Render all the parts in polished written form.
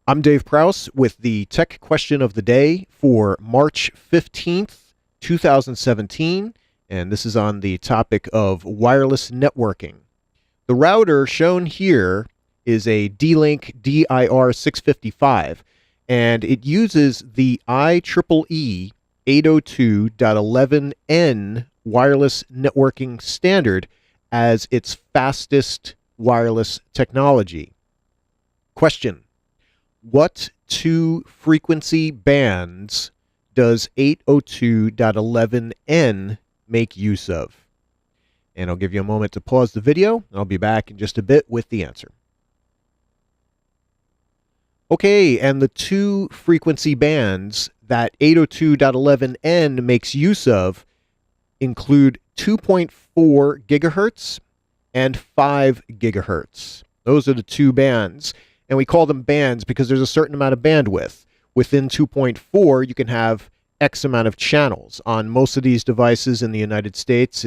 I'm Dave Prouse with the tech question of the day for March 15th, 2017, and this is on the topic of wireless networking. The router shown here is a D-Link DIR655, and it uses the IEEE 802.11n wireless networking standard as its fastest wireless technology. Question: what two frequency bands does 802.11n make use of? And I'll give you a moment to pause the video, and I'll be back in just a bit with the answer. Okay, and the two frequency bands that 802.11n makes use of include 2.4 gigahertz and 5 gigahertz. Those are the two bands. And we call them bands because there's a certain amount of bandwidth. Within 2.4, you can have X amount of channels. On most of these devices in the United States,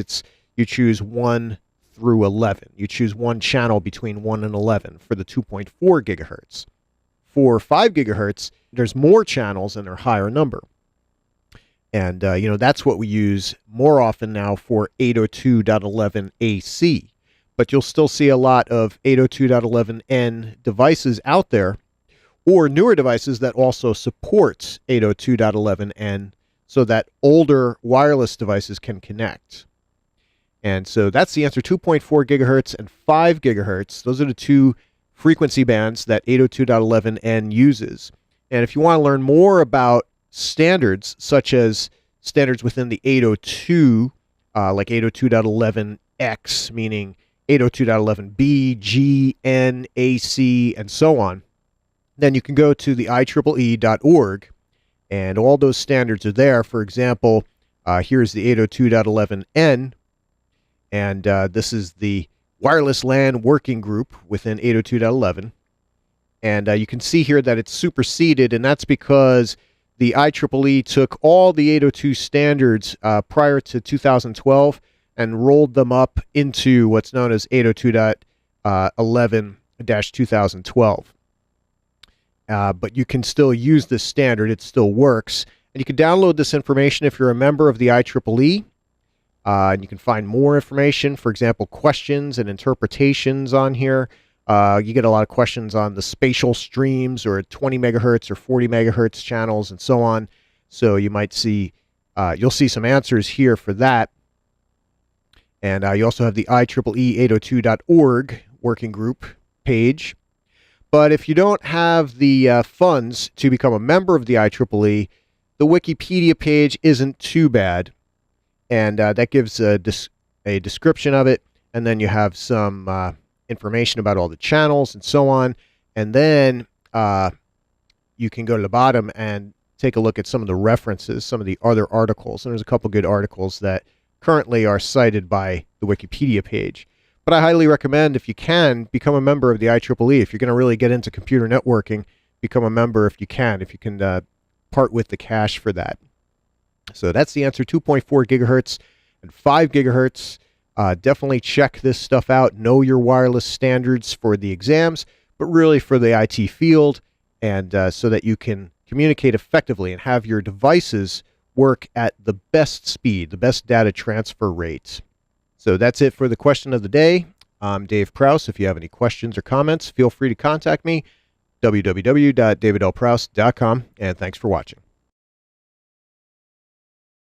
you choose 1 through 11. You choose one channel between 1 and 11 for the 2.4 gigahertz. For 5 gigahertz, there's more channels and they're a higher number. And, that's what we use more often now for 802.11 AC. But you'll still see a lot of 802.11n devices out there, or newer devices that also support 802.11n so that older wireless devices can connect. And so that's the answer: 2.4 gigahertz and 5 gigahertz. Those are the two frequency bands that 802.11n uses. And if you want to learn more about standards, such as standards within the 802, like 802.11x, meaning 802.11b, G, N, AC, and so on, then you can go to the IEEE.org, and all those standards are there. For example, here's the 802.11n, and this is the Wireless LAN Working Group within 802.11. And you can see here that it's superseded, and that's because the IEEE took all the 802 standards prior to 2012 and rolled them up into what's known as 802.11-2012. But you can still use this standard. It still works. And you can download this information if you're a member of the IEEE. And you can find more information, for example, questions and interpretations on here. You get a lot of questions on the spatial streams or 20 megahertz or 40 megahertz channels and so on. So you might see, you'll see some answers here for that. And you also have the IEEE 802.org working group page. But if you don't have the funds to become a member of the IEEE, the Wikipedia page isn't too bad. And that gives a description of it. And then you have some information about all the channels and so on. And then you can go to the bottom and take a look at some of the references, some of the other articles. And there's a couple good articles that currently are cited by the Wikipedia page. But I highly recommend, if you can, become a member of the IEEE. If you're going to really get into computer networking, become a member if you can part with the cash for that. So that's the answer: 2.4 gigahertz and 5 gigahertz. Definitely check this stuff out. Know your wireless standards for the exams, but really for the IT field, and so that you can communicate effectively and have your devices work at the best speed, the best data transfer rates. So that's it for the question of the day. I'm Dave Prouse. If you have any questions or comments, feel free to contact me, www.davidlprouse.com, and thanks for watching.